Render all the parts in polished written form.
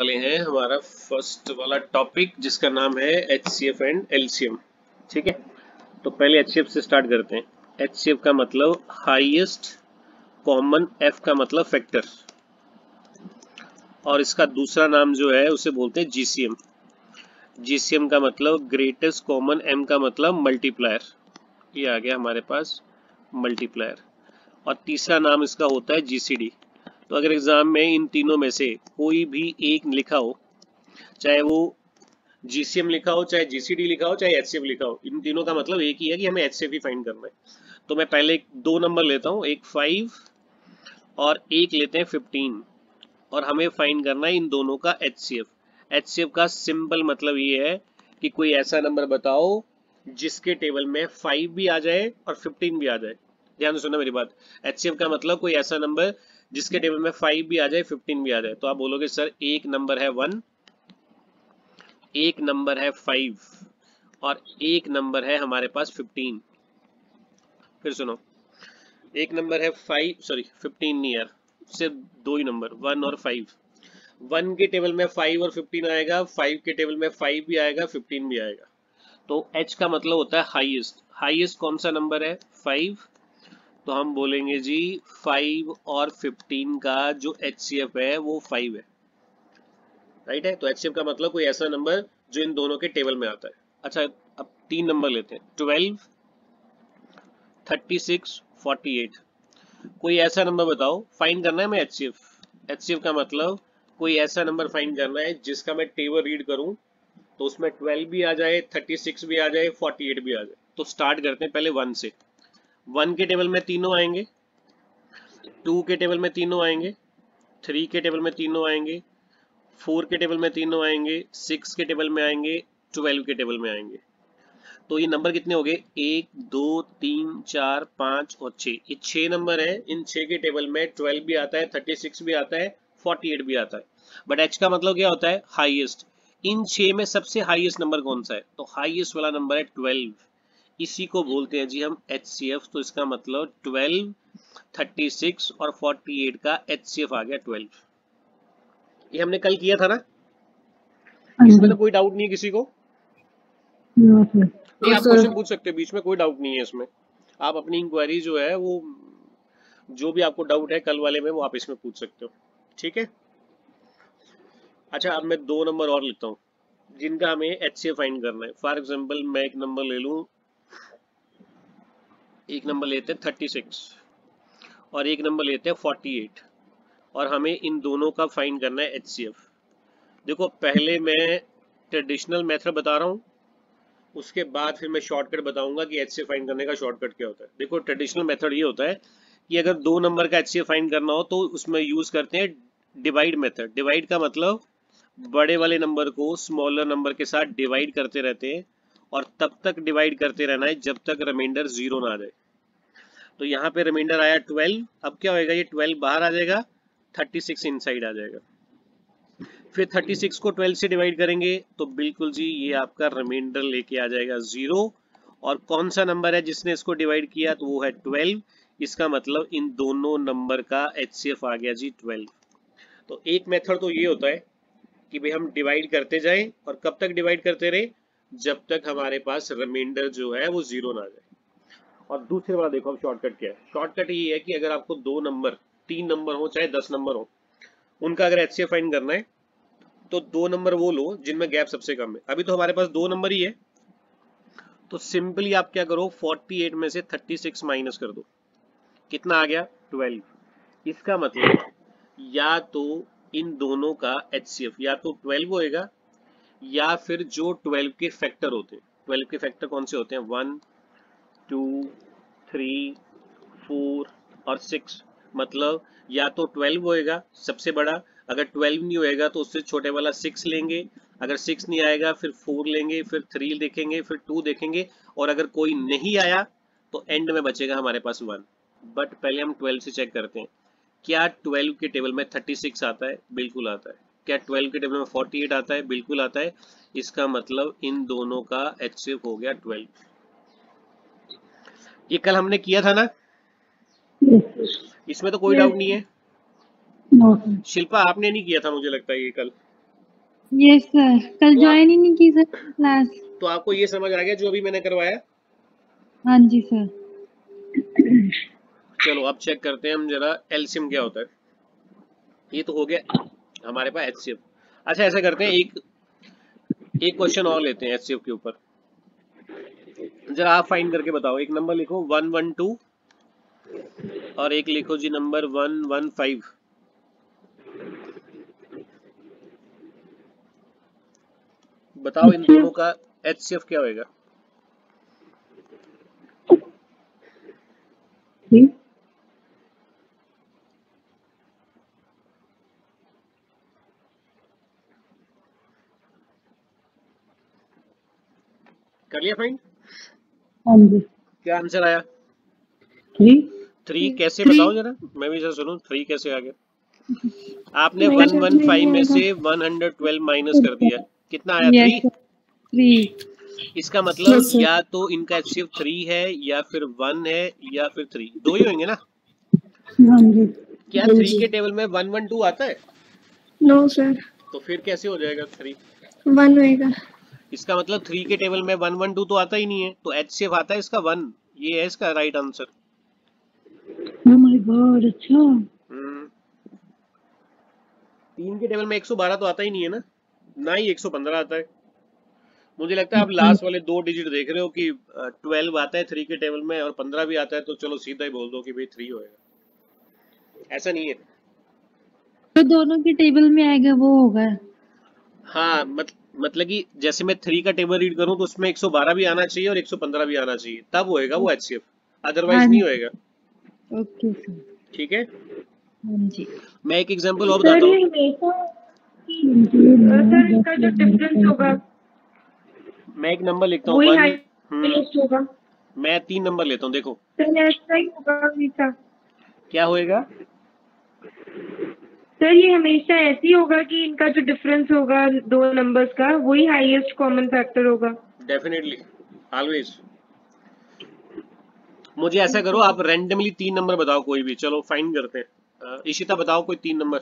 वाले हैं हमारा फर्स्ट वाला टॉपिक जिसका नाम है HCF एंड LCM। ठीक है, तो पहले HCF से स्टार्ट करते हैं। HCF का मतलब हाईएस्ट कॉमन, F का मतलब फैक्टर, और इसका दूसरा नाम जो है उसे बोलते हैं GCM। GCM का मतलब ग्रेटेस्ट कॉमन, M का मतलब मल्टीप्लायर। ये आ गया हमारे पास मल्टीप्लायर। और तीसरा नाम इसका होता है GCD। तो अगर एग्जाम में इन तीनों में से कोई भी एक लिखा हो, चाहे वो GCM लिखा हो, चाहे GCD लिखा हो, चाहे HCF लिखा हो, इन तीनों का मतलब एक ही है कि हमें HCF ही फाइंड करना है। तो मैं पहले दो नंबर लेता हूँ, एक 5 और एक लेते हैं 15, और हमें फाइंड करना है इन दोनों का HCF। HCF का सिंपल मतलब ये है कि कोई ऐसा नंबर बताओ जिसके टेबल में 5 भी आ जाए और 15 भी आ जाए। ध्यान से सुनना मेरी बात। HCF का मतलब कोई ऐसा नंबर जिसके टेबल में 5 भी आ जाए, 15 भी आ जाए। तो आप बोलोगे सर एक नंबर है 1, एक नंबर है 5 और एक नंबर है हमारे पास 15। फिर सुनो, एक नंबर है 5, सॉरी 15 नहीं यार, सिर्फ दो ही नंबर 1 और 5। 1 के टेबल में 5 और 15 आएगा, 5 के टेबल में 5 भी आएगा, 15 भी आएगा। तो H का मतलब होता है हाईएस्ट। हाईएस्ट कौन सा नंबर है? 5। तो हम बोलेंगे जी 5 और 15 का जो HCF है वो 5 है। राइट है, तो HCF का मतलब कोई ऐसा नंबर जो इन दोनों के टेबल में आता है। अच्छा, अब तीन नंबर लेते हैं, 12, 36, 48। कोई ऐसा नंबर बताओ, फाइंड करना है हमें HCF। HCF का मतलब कोई ऐसा नंबर फाइंड करना है जिसका मैं टेबल रीड करूं तो उसमें 12 भी आ जाए, 36 भी आ जाए, 48 भी आ जाए। तो स्टार्ट करते हैं पहले 1 से। 1 के टेबल में तीनों आएंगे, 2 के टेबल में तीनों आएंगे, 3 के टेबल में तीनों आएंगे, 4 के टेबल में तीनों आएंगे, 6 के टेबल में आएंगे, 12 के टेबल में आएंगे। तो ये नंबर कितने हो गए? 1, 2, 3, 4, 5 और 6। ये 6 नंबर है। इन 6 के टेबल में 12 भी आता है, 36 भी आता है, 48 भी आता है। बट H का मतलब क्या होता है? हाईएस्ट। इन 6 में सबसे हाईएस्ट नंबर कौन सा है? तो हाईएस्ट वाला नंबर है 12। इसी को बोलते हैं जी हम HCF। तो इसका मतलब 12, 36 और 48 का HCF आ गया 12। ये हमने कल किया था ना, इसमें तो कोई डाउट नहीं है किसी को? नहीं, आप क्वेश्चन पूछ सकते हैं बीच में, कोई डाउट नहीं है इसमें। आप अपनी इंक्वायरी जो है वो, जो भी आपको डाउट है कल वाले में, वो आप इसमें पूछ सकते हो। ठीक है। अच्छा, अब मैं दो नंबर और लिखता हूँ जिनका हमें HCF फाइंड करना है। फॉर एग्जांपल मैं एक नंबर ले लूँ, एक नंबर लेते हैं 36 और एक नंबर लेते हैं 48, और हमें इन दोनों का फाइंड करना है HCF। देखो, पहले मैं ट्रेडिशनल मेथड बता रहा हूँ, उसके बाद फिर मैं शॉर्टकट बताऊंगा कि HCF फाइंड करने का शॉर्टकट क्या होता है। देखो, ट्रेडिशनल मेथड ये होता है कि अगर दो नंबर का HCF फाइंड करना हो तो उसमें यूज करते हैं डिवाइड मेथड। डिवाइड का मतलब बड़े वाले नंबर को स्मॉलर नंबर के साथ डिवाइड करते रहते हैं, और तब तक डिवाइड करते रहना है जब तक रिमाइंडर 0 ना आ जाए। तो यहाँ पे रिमाइंडर आया 12। अब क्या होएगा? ये 12 बाहर आ जाएगा, 36 इनसाइड आ जाएगा। फिर 36 को 12 से डिवाइड करेंगे तो बिल्कुल जी ये आपका रिमाइंडर लेके आ जाएगा 0। और कौन सा नंबर है जिसने इसको डिवाइड किया? तो वो है 12। इसका मतलब इन दोनों नंबर का HCF आ गया जी 12। तो एक मेथड तो ये होता है कि भाई हम डिवाइड करते जाएं, और कब तक डिवाइड करते रहे? जब तक हमारे पास रिमाइंडर जो है वो 0 ना आ जाए। और दूसरे वाला देखो, अब शॉर्टकट क्या है? शॉर्टकट ये है कि अगर आपको दो नंबर, तीन नंबर हो, चाहे 10 नंबर हो, उनका अगर HCF फाइंड करना है तो दो नंबर वो लो जिनमें गैप सबसे कम है। अभी तो हमारे पास दो नंबर ही है, तो सिंपली आप क्या करो, 48 में से 36 माइनस कर दो। कितना आ गया? 12। इसका मतलब या तो इन दोनों का HCF या तो 12 होएगा, या फिर जो 12 के फैक्टर होते हैं। 12 के फैक्टर कौन से होते हैं? 1, 2, 3, 4 और 6। मतलब या तो 12 होएगा सबसे बड़ा, अगर 12 नहीं होएगा तो उससे छोटे वाला 6 लेंगे, अगर 6 नहीं आएगा फिर 4 लेंगे, फिर 3 देखेंगे, फिर 2 देखेंगे, और अगर कोई नहीं आया तो एंड में बचेगा हमारे पास 1। बट पहले हम 12 से चेक करते हैं, क्या 12 के टेबल में 36 आता है? बिल्कुल आता है। क्या 12 के टेबल में 48 आता है? बिल्कुल आता है। इसका मतलब इन दोनों का HCF हो गया 12। ये कल हमने किया था ना, इसमें तो कोई डाउट नहीं है। शिल्पा, आपने नहीं किया था मुझे लगता है ये कल। यस सर, कल ज्वाइन ही नहीं की सर क्लास। तो आपको ये समझ आ गया जो अभी मैंने करवाया? हाँ जी सर। चलो अब चेक करते हैं हम जरा एलसीएम क्या होता है। ये तो हो गया हमारे पास एचसीएफ। अच्छा ऐसा करते हैं, एक क्वेश्चन और लेते हैं एचसीएफ के ऊपर। जरा आप फाइंड करके बताओ। एक नंबर लिखो 112 और एक लिखो जी नंबर 115। बताओ इन दोनों का एचसीएफ क्या होएगा? कर लिया फाइंड? हाँ जी। क्या आंसर आया? 3। 3 कैसे बताओ जरा, मैं भी जरा सुनूं। 3 कैसे आ गया? आपने 115 में से 112 माइनस कर दिया, कितना आया? 3। यस 3। इसका मतलब या तो इनका एचसीएफ 3 है या फिर 1 है या फिर 3, दो ही होंगे ना? हाँ जी। क्या 3 के टेबल में 112 आता है? नो सर, तो फिर कैसे हो जाएगा 3? 1 होएगा। इसका मतलब 3 के टेबल में 112 तो आता ही नहीं है, तो एचसीएफ आता है इसका 1। ये है इसका right answer. Oh my God, अच्छा। 3 के टेबल में 112 तो आता ही नहीं है ना, ना ही 115 आता है। मुझे लगता है आप लास्ट वाले 2 डिजिट देख रहे हो कि 12 आता है 3 के टेबल में और 15 भी आता है, तो चलो सीधा ही बोल दो कि भाई 3 होएगा। ऐसा नहीं है। तो दोनों के टेबल में आएगा वो होगा। हाँ मतलब कि जैसे मैं 3 का टेबल रीड करूं तो उसमें 112 भी आना चाहिए और 115 भी आना चाहिए, तब होएगा वो एचसीएफ, अदरवाइज नहीं होएगा। Okay sir. ठीक है, हाँ जी। मैं एक एग्जांपल और सर बताता ये हूँ। हमेशा सर इसका जो डिफरेंस होगा मैं एक नंबर लिखता हूँ वही 1। हाईएस्ट होगा। मैं 3 नंबर लेता हूँ, देखो सर ऐसा ही होगा हमेशा। क्या होएगा। सर ये हमेशा ऐसे ही होगा कि इनका जो डिफरेंस होगा दो नंबर्स का वही हाईएस्ट कॉमन फैक्टर होगा। Definitely, always. मुझे ऐसा करो, आप रैंडमली 3 नंबर बताओ कोई भी, चलो फाइंड करते हैं। इशिता बताओ कोई 3 नंबर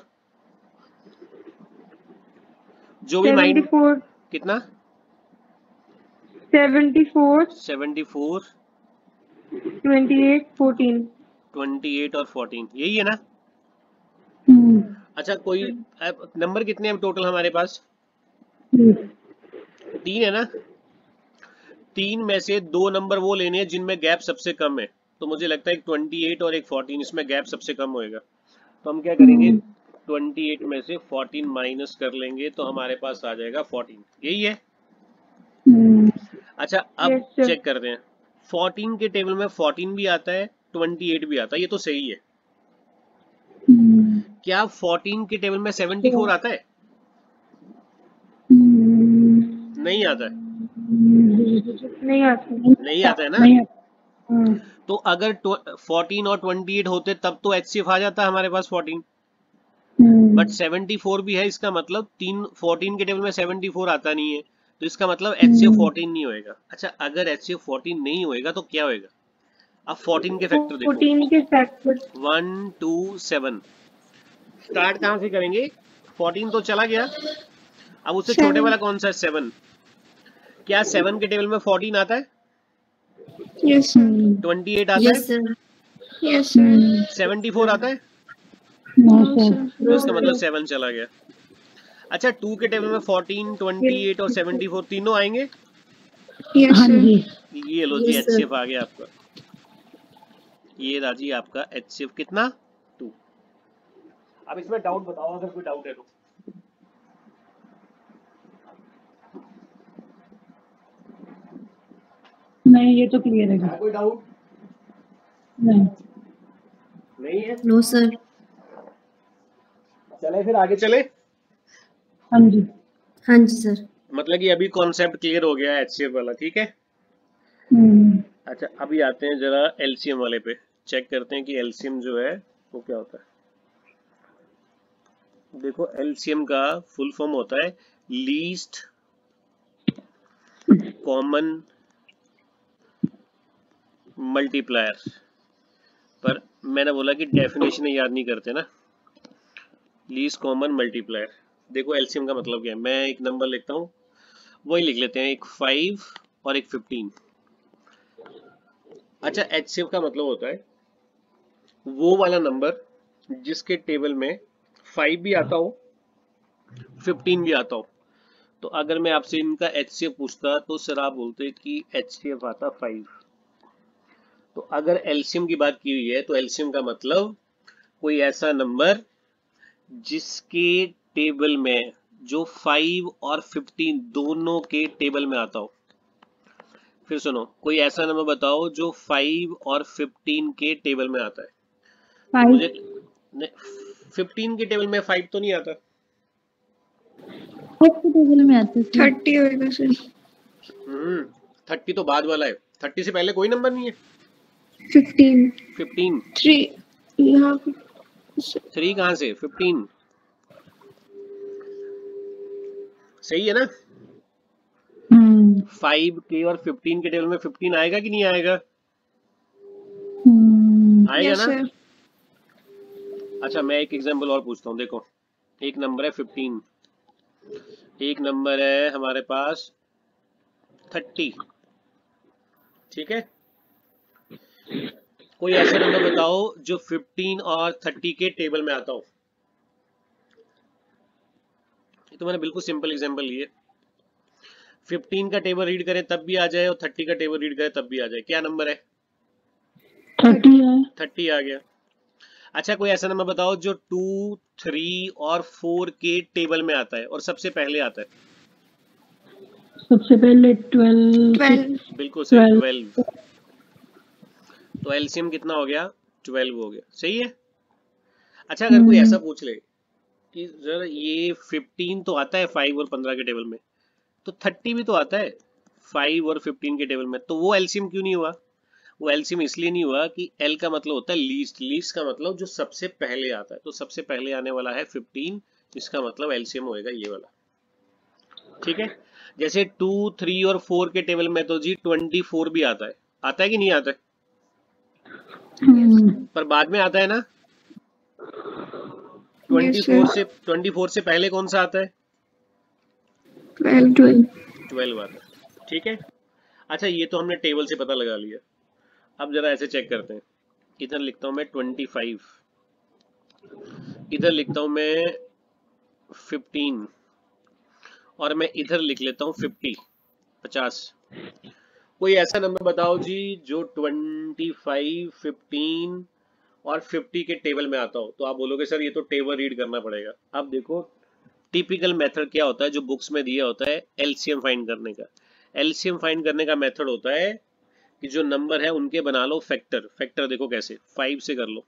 जो भी माइंड। 74 कितना? 74 74 28 14। 28 और 14, यही है ना? अच्छा कोई नंबर कितने हैं टोटल हमारे पास? 3 है ना? 3 में से 2 नंबर वो लेने हैं जिनमें गैप सबसे कम है, तो मुझे लगता है एक 28 और एक 14, इसमें गैप सबसे कम होएगा। तो हम क्या करेंगे, 28 में से 14 माइनस कर लेंगे तो हमारे पास आ जाएगा 14, यही है। अच्छा अब Yes, sir. चेक करते हैं, 14 के टेबल में 14 भी आता है 28 भी आता है, ये तो सही है। क्या 14 के टेबल में 74 आता है? नहीं आता है। नहीं आता। नहीं आता है ना? तो अगर 14 और 28 होते तब तो एचसीएफ आ जाता हमारे पास 14, बट 74 भी है, इसका मतलब 14 के टेबल में 74 आता नहीं है, तो इसका मतलब एचसीएफ 14 नहीं होएगा। अच्छा अगर एचसीएफ 14 नहीं होएगा तो क्या होएगा? अब 14 के फैक्टर देखो, 14 के फैक्टर 1 2 7। स्टार्ट कहां से करेंगे? 14 तो चला गया, अब उससे छोटे वाला कौन सा है? 7। क्या 7 के टेबल में 14 आता है? Yes sir. 28 आता है? Yes sir. 74 आता है? तो इसका मतलब 7 चला गया। अच्छा 2 के टेबल में 14 28 और 74 तीनों आएंगे? Yes sir. ये लो जी एचसीएफ आ गया आपका। ये राजी आपका एचसीएफ कितना? 2। अब इसमें डाउट बताओ अगर कोई डाउट है तो। नहीं ये तो क्लियर है। कोई डाउट नहीं नहीं है? No sir. चले फिर आगे चले। हाँ जी। हाँ जी सर। मतलब कि अभी कॉन्सेप्ट क्लियर हो गया है एचसीएफ वाला, ठीक है। अच्छा अभी आते हैं जरा एलसीएम वाले पे, चेक करते हैं कि एलसीएम जो है वो क्या होता है। देखो एलसीएम का फुल फॉर्म होता है लीस्ट कॉमन मल्टीप्लायर, पर मैंने बोला कि डेफिनेशन याद नहीं करते ना। लीस्ट कॉमन मल्टीप्लायर, देखो एलसीएम का मतलब क्या है, मैं एक नंबर लिखता हूँ, वही लिख लेते हैं, एक 5 और एक 15। अच्छा, एचसीएफ का मतलब होता है वो वाला नंबर जिसके टेबल में 5 भी आता हो 15 भी आता हो। तो अगर मैं आपसे इनका एचसीएफ पूछता तो सर आप बोलते कि एचसीएफ आता 5। तो अगर एलसीएम की बात की हुई है तो एलसीएम का मतलब कोई ऐसा नंबर जिसके टेबल में जो 5 और 15 दोनों के टेबल में आता हो। फिर सुनो, कोई ऐसा नंबर बताओ जो 5 और 15 के टेबल में आता है। तो 5 मुझे 15 के टेबल में 5 तो नहीं आता। के टेबल में आता है। 30 होगा सर। 30 तो बाद वाला है, 30 से पहले कोई नंबर नहीं है। 15 15 3 यहाँ 3 कहाँ से, 15 सही है ना। 5 के और 15 के टेबल में 15 आएगा कि नहीं आएगा, आएगा यस ना। सर। अच्छा मैं एक एग्जांपल और पूछता हूँ, देखो एक नंबर है 15, एक नंबर है हमारे पास 30, ठीक है। कोई ऐसा नंबर बताओ जो 15 और 30 के टेबल में आता हो। ये तो मैंने बिल्कुल सिंपल एग्जांपल लिए, 15 का टेबल रीड करें तब भी आ जाए और 30 का टेबल रीड करें तब भी आ जाए। क्या नंबर है, 30 है। 30 आ गया। अच्छा कोई ऐसा नंबर बताओ जो 2, 3 और 4 के टेबल में आता है और सबसे पहले आता है। सबसे पहले 12 बिल्कुल सही, 12। तो एलसीएम कितना हो गया, 12 हो गया, सही है। अच्छा अगर कोई ऐसा पूछ ले कि सर ये 15 तो आता है 5 और 15 के टेबल में, तो 30 भी तो आता है 5 और 15 के टेबल में, तो वो एलसीएम क्यों नहीं हुआ। वो एलसीएम इसलिए नहीं हुआ कि एल का मतलब होता है लीस्ट, लीस्ट का मतलब जो सबसे पहले आता है, तो सबसे पहले आने वाला है 15, इसका मतलब एलसीएम होएगा ये वाला, ठीक है। जैसे 2, 3 और 4 के टेबल में तो जी 24 भी आता है कि नहीं आता है, पर बाद में आता है ना। 24 से पहले कौन सा आता है, 12 आता है, ठीक है। अच्छा ये तो हमने टेबल से पता लगा लिया, अब जरा ऐसे चेक करते हैं। इधर लिखता हूं मैं 25, इधर लिखता हूं मैं 15 और मैं इधर लिख लेता हूं 50। कोई ऐसा नंबर बताओ जी जो 25, 15 और 50 के टेबल में आता हो। तो आप बोलोगे सर ये तो टेबल रीड करना पड़ेगा। अब देखो टिपिकल मेथड क्या होता है जो बुक्स में दिया होता है एलसीएम फाइंड करने का। एलसीएम फाइंड करने का मेथड होता है कि जो नंबर है उनके बना लो फैक्टर। फैक्टर देखो कैसे, 5 से कर लो,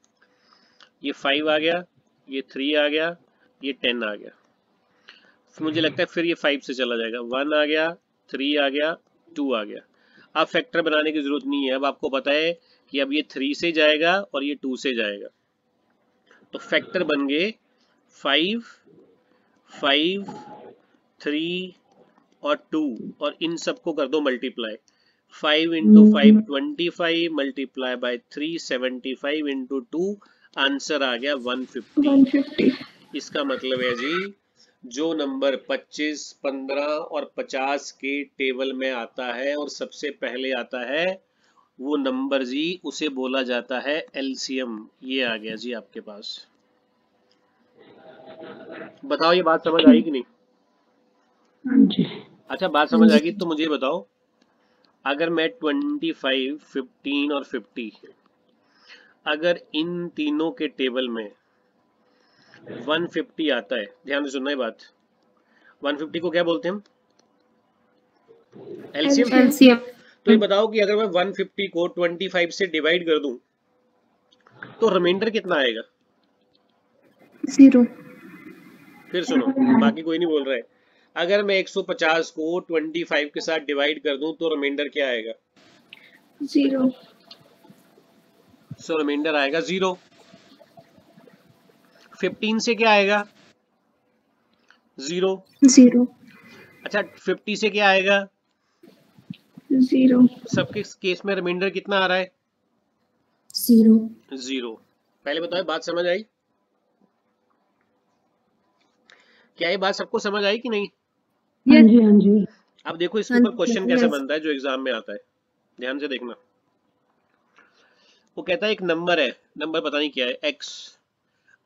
ये 5 आ गया, ये 3 आ गया, ये 10 आ गया। मुझे लगता है फिर ये 5 से चला जाएगा, 1 आ गया, 3 आ गया, 2 आ गया। अब फैक्टर बनाने की जरूरत नहीं है, अब आपको पता है कि अब ये 3 से जाएगा और ये 2 से जाएगा, तो फैक्टर बन गए 5, 5, 3 और 2, और इन सबको कर दो multiply. 5 into 5 25 multiply by 3 75 into 2, answer आ गया 150। इसका मतलब है जी जो नंबर 25, 15 और 50 के टेबल में आता है और सबसे पहले आता है वो नंबर जी उसे बोला जाता है एलसीएम। ये आ गया जी आपके पास। बताओ ये बात समझ आई कि नहीं। अच्छा बात समझ आ गई तो मुझे बताओ, अगर मैं 25, 15 और 50 अगर इन तीनों के टेबल में 150 आता है, ध्यान से सुनना है बात, 150 को क्या बोलते हैं हम, एलसीएम। तो ये बताओ कि अगर मैं 150 को 25 से डिवाइड कर दूं तो रिमाइंडर कितना आएगा। 0। फिर सुनो, बाकी कोई नहीं बोल रहा है, अगर मैं 150 को 25 के साथ डिवाइड कर दूं तो रिमाइंडर क्या आएगा, 0। सो रिमाइंडर आएगा 0। 15 से क्या आएगा, 0। अच्छा 50 से क्या आएगा, 0। सबके केस में रिमाइंडर कितना आ रहा है, 0। पहले बताओ बात समझ आई। क्या ये बात सबको समझ आई कि नहीं? हाँ जी हाँ जी। अब देखो इसके ऊपर क्वेश्चन कैसे बनता है जो एग्जाम में आता है, ध्यान से देखना। वो कहता है एक नंबर है, नंबर पता नहीं क्या है, x,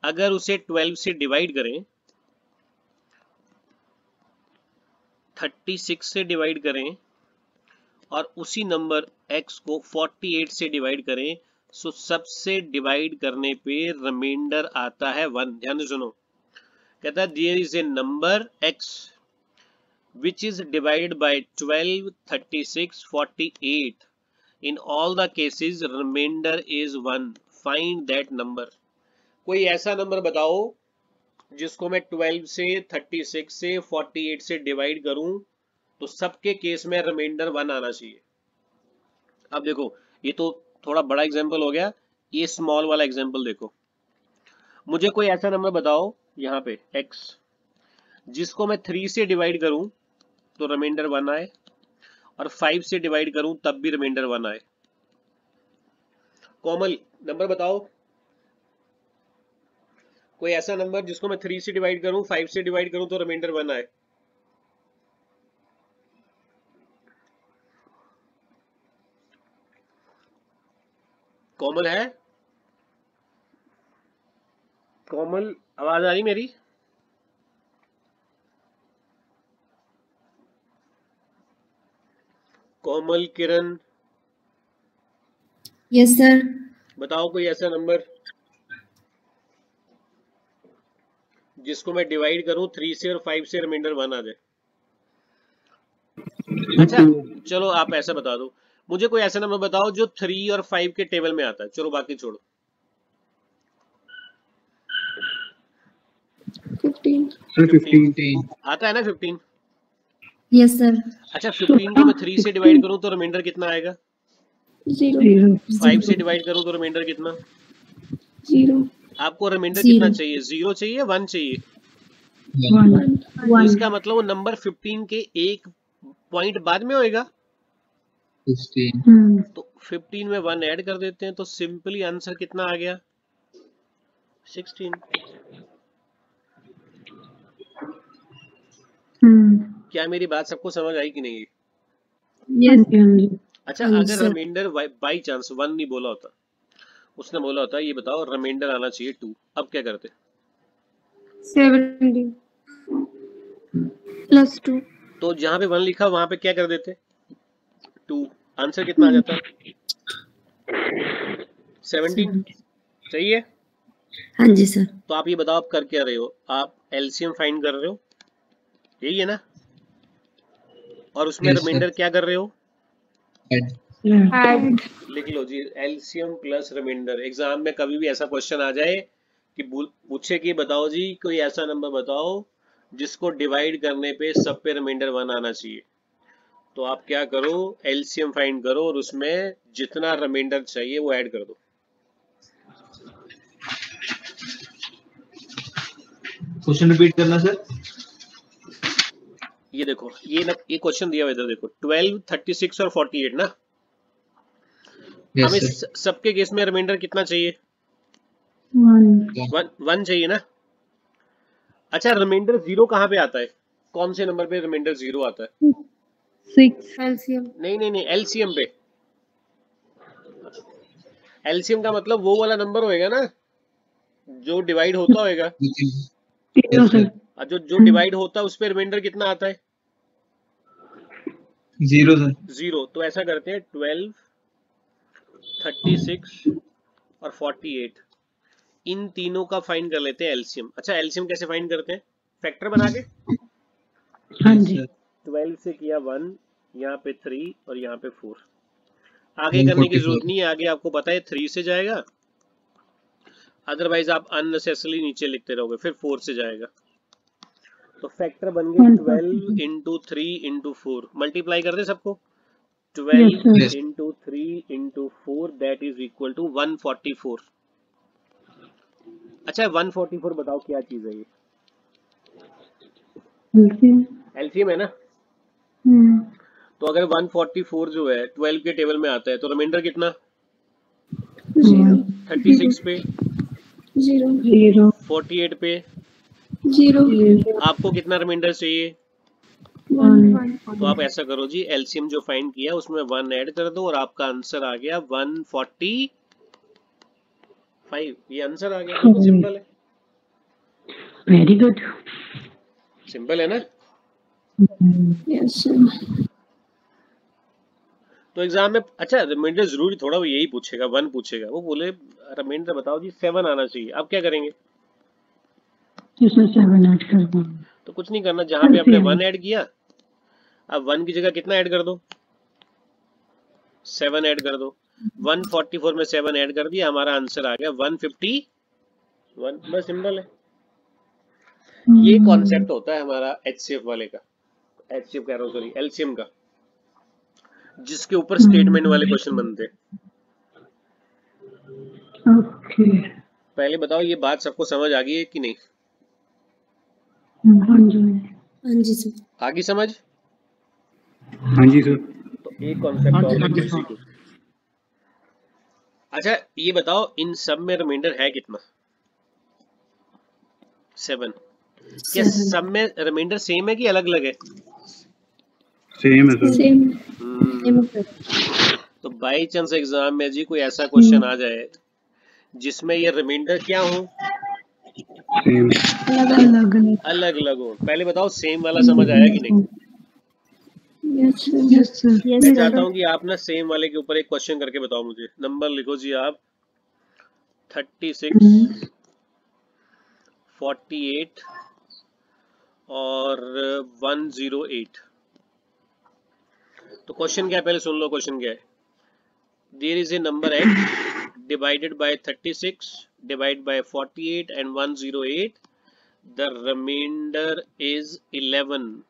अगर उसे 12 से डिवाइड करें, 36 से डिवाइड करें और उसी नंबर x को 48 से डिवाइड करें, सो सबसे डिवाइड करने पे रिमाइंडर आता है 1। ध्यान से सुनो, कहता है there is a number x which is divided by 12, 36, 48. In all the cases, remainder is 1. Find that number. कोई ऐसा नंबर बताओ जिसको मैं 12 से, 36 से, 48 से डिवाइड करूं तो सबके केस में रिमाइंडर 1 आना चाहिए। अब देखो ये तो थोड़ा बड़ा एग्जांपल हो गया, ये स्मॉल वाला एग्जांपल देखो। मुझे कोई ऐसा नंबर बताओ यहाँ पे x जिसको मैं 3 से डिवाइड करूं तो रिमाइंडर 1 आए और 5 से डिवाइड करूं तब भी रिमाइंडर 1 आए। कोमल नंबर बताओ, कोई ऐसा नंबर जिसको मैं 3 से डिवाइड करूं, 5 से डिवाइड करूं तो रिमाइंडर 1 आए। कोमल है? कोमल आवाज आ रही मेरी? कोमल, किरण, यस सर। बताओ कोई ऐसा नंबर जिसको मैं डिवाइड करूं 3 से और 5 से रिमाइंडर 1 आ जाए। अच्छा चलो आप ऐसा बता दो, मुझे कोई ऐसा नंबर बताओ जो 3 और 5 के टेबल में आता है। चलो बाकी छोड़ो। 15 आता है ना 15? Yes sir. अच्छा 15 को मैं 3 से डिवाइड करूं तो रिमाइंडर कितना आएगा? 0। 5 से डिवाइड करूं तो रिमाइंडर कितना? 0। आपको रिमाइंडर कितना चाहिए? 0 चाहिए, 1 चाहिए? 1। इसका मतलब वो नंबर 15 के एक पॉइंट बाद में होएगा 16। तो 15 में 1 ऐड कर देते हैं तो सिंपली आंसर कितना आ गया? 16। क्या मेरी बात सबको समझ आई कि नहीं? यस। अच्छा अगर रिमाइंडर बाई चांस 1 नहीं बोला होता, उसने बोला होता ये बताओ रिमाइंडर आना चाहिए 2, अब क्या करते? 70 प्लस 2। तो जहां पे 1 लिखा वहां पे क्या कर देते? 2। आंसर कितना आ जाता? 17। सही है? हाँ जी सर। तो आप ये बताओ आप कर क्या रहे हो? आप एलसीएम फाइंड कर रहे हो, यही है ना? और उसमें रिमाइंडर क्या कर रहे हो? ऐड। लिख लो जी, एलसीएम प्लस रिमाइंडर। एग्जाम में कभी भी ऐसा क्वेश्चन आ जाए कि पूछे कि बताओ जी कोई ऐसा नंबर बताओ जिसको डिवाइड करने पे सब पे रिमाइंडर 1 आना चाहिए, तो आप क्या करो, एलसीएम फाइंड करो और उसमें जितना रिमाइंडर चाहिए वो ऐड कर दो। क्वेश्चन रिपीट करना सर। ये देखो ये क्वेश्चन दिया हुआ इधर देखो, 12, 36 और 48 ना। हमें सबके केस में रिमाइंडर कितना चाहिए? 1 चाहिए ना। अच्छा रिमाइंडर 0 कहाँ पे आता है? कौन से नंबर पे रिमाइंडर 0 आता है? 6 एलसीएम। नहीं एलसीएम पे। एलसीएम का मतलब वो वाला नंबर होएगा ना जो डिवाइड होता होएगा। जो डिवाइड होता है उस पे रिमाइंडर कितना आता है? 0 सर। 0। तो ऐसा करते हैं 12, 36 और 48 इन तीनों का फाइंड कर लेते हैं एलसीएम। अच्छा एलसीएम कैसे फाइंड करते हैं? फैक्टर बना के। हाँ जी। 12 से किया 1, यहाँ पे 3 और यहाँ पे 4। आगे करने की जरूरत नहीं है, आगे आपको पता है 3 से जाएगा, अदरवाइज आप अननेसेसरली नीचे लिखते रहोगे, फिर 4 से जाएगा। तो फैक्टर बन गए 12 इंटू 3 इंटू 4। मल्टीप्लाई कर दे सबको, 12 into 3 into 4 that is equal to 144। अच्छा 144 बताओ क्या चीज है ये? एलसीएम है ना। तो अगर 144 जो है 12 के टेबल में आता है तो रिमाइंडर कितना? 36 पे 0, 48 पे 0 आपको कितना रिमाइंडर चाहिए? 1 तो आप ऐसा करो जी, एलसीएम जो फाइंड किया उसमें 1 ऐड कर दो और आपका आंसर आ गया 145। ये आंसर आ गया। तो सिंपल है, वेरी गुड। सिंपल है ना। Yes sir. तो एग्जाम में अच्छा रिमाइंडर जरूरी थोड़ा वो यही पूछेगा, 1 पूछेगा, वो बोले रिमाइंडर बताओ जी 7 आना चाहिए, आप क्या करेंगे? इसमें 7 ऐड कर दो। तो कुछ नहीं करना, जहां पे आपने 1 ऐड किया अब 1 की जगह कितना ऐड कर दो? 7 ऐड कर दो। 144 में 7 ऐड कर दिया, हमारा आंसर आ गया 151। बस सिंपल है। ये कॉन्सेप्ट होता है हमारा एचसीएफ वाले का, एचसीएफ कह रहा हूँ सॉरी, एलसीएम का, जिसके ऊपर स्टेटमेंट वाले क्वेश्चन बनते हैं। ओके। पहले बताओ ये बात सबको समझ आ गई है कि नहीं? हाँ जी। हाँ जी सर। आ गई समझ? हाँ जी सर। तो एक कॉन्सेप्ट और लेके सीखो। अच्छा ये बताओ इन सब में रिमाइंडर है कितना? 7। क्या सब में रिमाइंडर सेम है कि अलग अलग है? सेम है सर। सेम तो बाई चांस एग्जाम में जी कोई ऐसा क्वेश्चन आ जाए जिसमें ये रिमाइंडर क्या हो? सेम। अलग अलग हो। पहले बताओ सेम वाला समझ आया कि नहीं? Yes sir. मैं चाहता हूँ कि आप ना सेम वाले के ऊपर एक क्वेश्चन करके बताओ मुझे। नंबर लिखो जी आप 36, 48 और 108। तो क्वेश्चन क्या है पहले सुन लो। क्वेश्चन क्या है? There is a number x divided by 36 divide by 48 and 108, the remainder is 11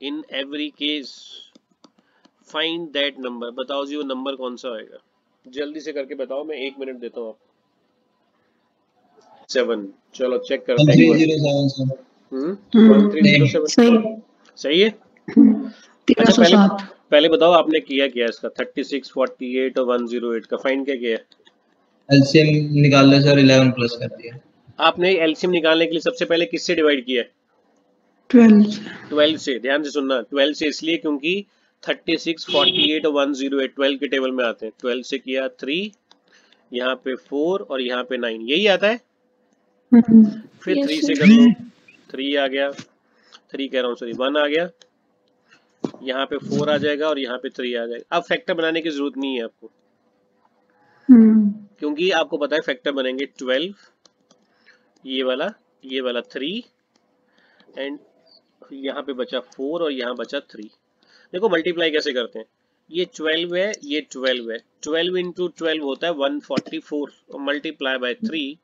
in every case, find that number. बताओ जी वो नंबर कौन सा होगा? जल्दी से करके बताओ, मैं 1 मिनट देता हूँ आपको। 7। चलो चेक करते हैं। 1307 सही है। अच्छा पहले बताओ आपने किया क्या इसका? 36, 48 और 108 का फाइंड क्या किया? एलसीएम निकालने सर 11 प्लस कर दिया। आपने एलसीएम निकालने के लिए सबसे पहले किससे डिवाइड किया? 12 से। ध्यान से सुनना, 12 से इसलिए क्योंकि 36, 48 और 108 12 के टेबल में आते हैं। 12 से किया 3, यहाँ पे 4 और यहाँ पे 9, यही आता है। फिर 3 से कर लो, 3 आ गया, 3 कह रहा हूँ सॉरी 1 आ गया, यहाँ पे 4 आ जाएगा और यहाँ पे 3 आ जाएगा। अब फैक्टर बनाने की जरूरत नहीं है आपको, क्योंकि आपको पता है फैक्टर बनेंगे 12, ये वाला 3 एंड यहाँ पे बचा 4 और यहाँ बचा 3। देखो मल्टीप्लाई कैसे करते हैं, ये 12 है, ये 12 है, 12 इंटू 12 होता है 144 और multiply by 3,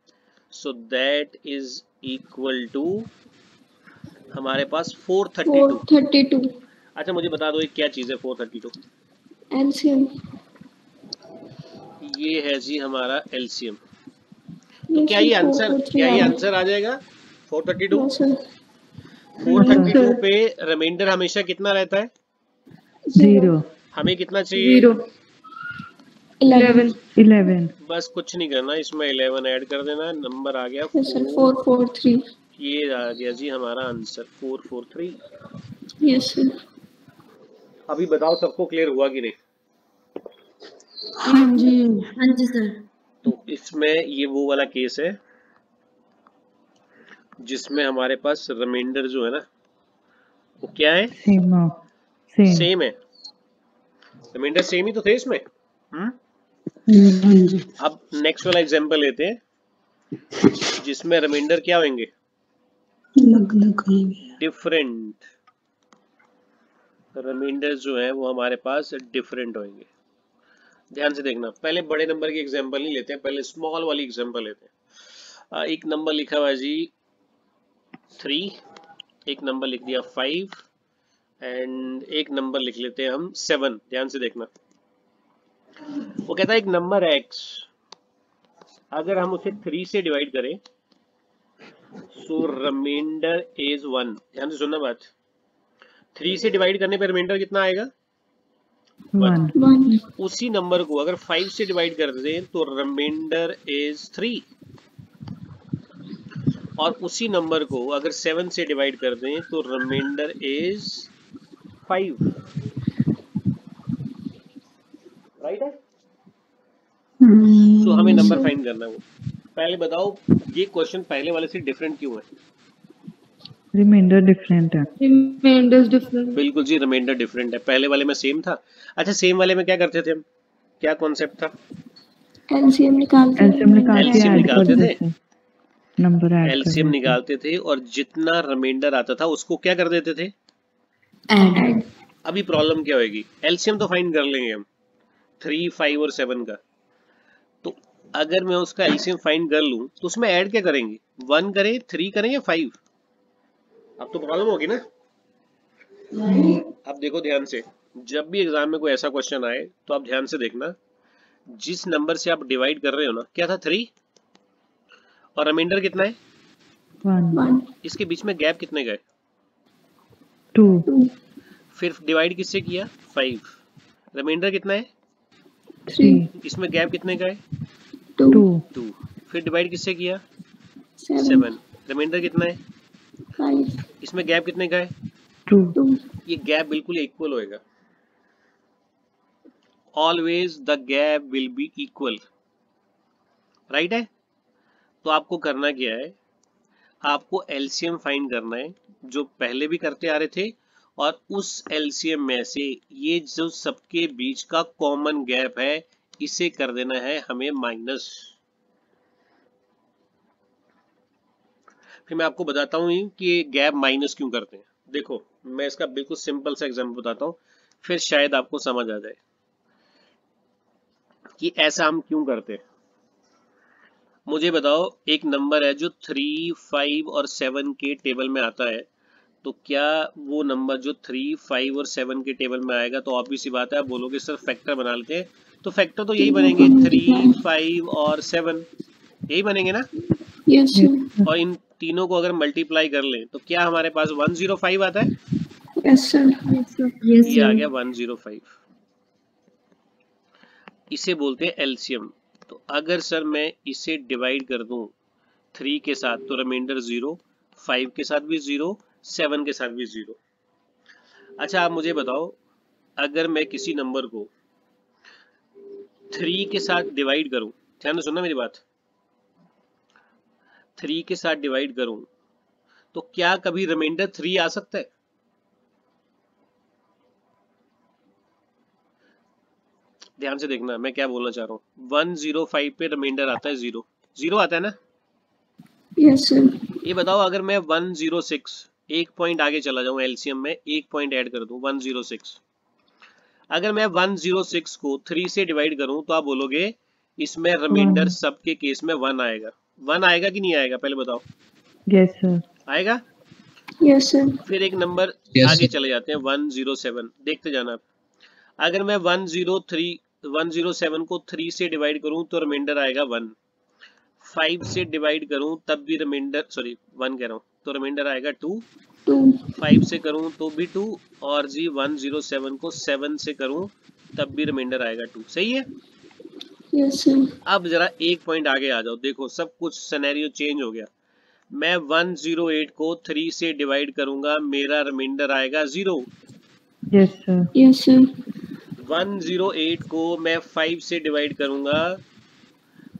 so that is equal to हमारे पास 432। अच्छा मुझे बता दो ये क्या चीज है 432? एलसीएम। ये है जी हमारा एलसीएम। तो क्या ये आंसर आ जाएगा 432? 432 पे रिमाइंडर हमेशा कितना रहता है? 0। हमें कितना चाहिए? 11। बस कुछ नहीं करना, इसमें 11 ऐड कर देना, नंबर आ गया 443। ये आ गया जी हमारा आंसर 443। Yes sir. अभी बताओ सबको क्लियर हुआ कि नहीं? हाँ जी सर। तो इसमें ये वो वाला केस है जिसमें हमारे पास रिमाइंडर जो है ना वो क्या है? सेम है। रिमाइंडर सेम ही तो थे इसमें। अब नेक्स्ट वाला एग्जांपल लेते हैं जिसमें रिमाइंडर क्या होंगे? डिफरेंट। रिमाइंडर जो है वो हमारे पास डिफरेंट होंगे। ध्यान से देखना, पहले बड़े नंबर की एग्जांपल नहीं लेते हैं, पहले स्मॉल वाली एग्जांपल लेते हैं। एक नंबर लिखा हुआ है जी 3, एक नंबर लिख दिया 5 एंड एक नंबर लिख लेते हैं हम 7। ध्यान से देखना, वो कहता है एक नंबर है x, अगर हम उसे 3 से डिवाइड करें सो रिमाइंडर इज 1। ध्यान से सुनना बात, 3 से डिवाइड करने पे रिमाइंडर कितना आएगा? 1। उसी नंबर को अगर 5 से डिवाइड कर दें तो रिमाइंडर इज 3। और उसी नंबर को अगर 7 से डिवाइड कर दें तो रिमाइंडर इज 5, राइट है। तो हमें नंबर फाइंड करना है वो। पहले बताओ ये क्वेश्चन पहले वाले से डिफरेंट क्यों है? रिमाइंडर डिफरेंट है। Remainders different. बिल्कुल जी, रिमाइंडर डिफरेंट है। पहले वाले में सेम था। अच्छा, सेम वाले में क्या करते थे हम, क्या कॉन्सेप्ट था? एलसीएम निकालते LCM निकालते थे, नंबर ऐड LCM निकालते थे और जितना रिमाइंडर आता था उसको क्या कर देते थे? ऐड। अभी प्रॉब्लम क्या होगी? LCM तो फाइंड कर लेंगे हम 3, 5 और 7 का, तो अगर मैं उसका LCM फाइंड कर लूं तो उसमें ऐड क्या करेंगे? 1 करें, 3 करें या 5? अब तो प्रॉब्लम होगी ना। अब देखो ध्यान से, जब भी एग्जाम में कोई ऐसा क्वेश्चन आए तो आप ध्यान से देखना, जिस नंबर से आप डिवाइड कर रहे हो ना, क्या था 3 और रिमाइंडर कितना है 1, इसके बीच में गैप कितने गए? 2, फिर डिवाइड किससे किया? 5, रिमाइंडर कितना है? 3, इसमें गैप कितने गए? 2, फिर डिवाइड किससे किया? 7, रिमाइंडर कितना है? 5, इसमें गैप कितने गए? 2, ये गैप बिल्कुल इक्वल होएगा। Always the gap will be equal, right है। तो आपको करना क्या है, आपको एलसीएम फाइंड करना है जो पहले भी करते आ रहे थे, और उस एलसीएम में से ये जो सबके बीच का कॉमन गैप है इसे कर देना है हमें माइनस। फिर मैं आपको बताता हूँ कि ये गैप माइनस क्यों करते हैं। देखो मैं इसका बिल्कुल सिंपल सा एग्जांपल बताता हूँ, फिर शायद आपको समझ आ जाए कि ऐसा हम क्यों करते हैं। मुझे बताओ, एक नंबर है जो 3, 5 और 7 के टेबल में आता है, तो क्या वो नंबर जो 3, 5 और 7 के टेबल में आएगा, तो ऑब्वियस सी बात है आप बोलोगे सर फैक्टर बना लेते हैं, तो फैक्टर तो यही बनेंगे 3, 5 और 7, यही बनेंगे ना। Yes sir. और इन तीनों को अगर मल्टीप्लाई कर लें तो क्या हमारे पास 105 आता है? Yes sir. ये आ गया 105, इसे बोलते हैं एलसीएम। तो अगर सर मैं इसे डिवाइड कर दूं 3 के साथ तो रिमाइंडर 0, 5 के साथ भी 0, 7 के साथ भी 0। अच्छा आप मुझे बताओ, अगर मैं किसी नंबर को 3 के साथ डिवाइड करूं, ध्यान से सुनना मेरी बात, 3 के साथ डिवाइड करूं तो क्या कभी रिमाइंडर 3 आ सकता है? ध्यान से देखना मैं क्या बोलना चाह रहा हूँ। 105 पे रिमाइंडर आता है 0, 0 आता है ना। Yes sir. ये बताओ अगर मैं 106 एक पॉइंट आगे चला जाऊं, एलसीएम में एक पॉइंट ऐड कर दूं 106, अगर मैं 106 को 3 से डिवाइड करूं तो आप बोलोगे इसमें रिमाइंडर सबके केस में 1 आएगा। 1 आएगा कि नहीं आएगा पहले बताओ? यस सर, आएगा। Yes sir. फिर एक नंबर आगे चले जाते हैं 107, देखते जाना आप। अगर मैं 107 को 3 से डिवाइड करूं तो रिमाइंडर आएगा 1, 5 से डिवाइड करूं तब भी रिमाइंडर, सॉरी 1 कह रहा हूं, तो रिमाइंडर आएगा 2, 5 से करूं तो भी 2, और जी 107 को 7 से करूं तब भी रिमाइंडर आएगा 2। सही है। Yes sir. अब जरा एक पॉइंट आगे आ जाओ, देखो सब कुछ सिनेरियो चेंज हो गया। मैं 108 को 3 से डिवाइड करूंगा, मेरा रिमाइंडर आएगा 0। Yes sir, yes sir. 108 को मैं 5 से डिवाइड करूंगा,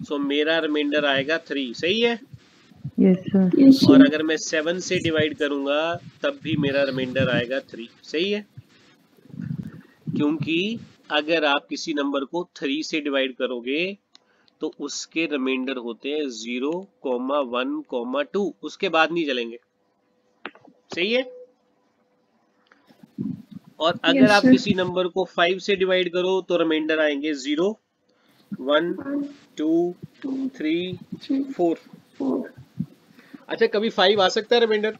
सो मेरा रिमाइंडर आएगा 3। सही है। यस सर, यस और सर। अगर मैं 7 से डिवाइड करूंगा तब भी मेरा रिमाइंडर आएगा 3। सही है। क्योंकि अगर आप किसी नंबर को 3 से डिवाइड करोगे तो उसके रिमाइंडर होते हैं 0, 1, 2, उसके बाद नहीं चलेंगे। सही है। और अगर Yes, आप sir. किसी नंबर को 5 से डिवाइड करो तो रिमाइंडर आएंगे 0, 1, 2, 3, 4। अच्छा कभी 5 आ सकता है रिमाइंडर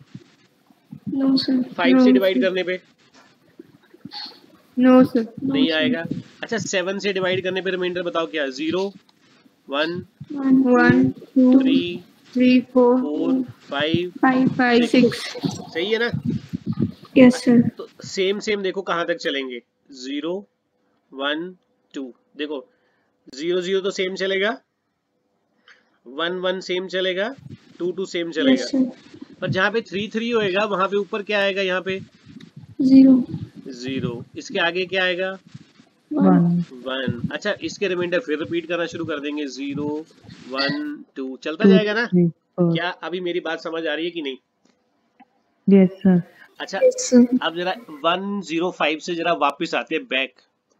नो सर। 5 से डिवाइड करने पे? No sir. नहीं आएगा। अच्छा 7 से डिवाइड करने पे रिमाइंडर बताओ क्या? 0, 1, 1, 2, 3, 3, 4, 4, 5, 5, 6। सही है ना। Yes sir. तो सेम देखो कहां तक चलेंगे, 0, 1, 2। देखो 0, 0 तो सेम चलेगा, 1, 1 सेम चलेगा, 2 2 सेम चलेगा। Yes sir. पर जहाँ पे 3 3 होएगा वहां पे ऊपर क्या आएगा? यहाँ पे 0 0। इसके आगे क्या आएगा? 1 1। अच्छा, इसके रिमाइंडर फिर रिपीट करना शुरू कर देंगे। 0 1 2 चलता 2 जाएगा ना? 3 4 क्या अभी मेरी बात समझ आ रही है कि नहीं? यस सर अच्छा, यस सर। अब जरा 105 से जरा वापस आते हैं बैक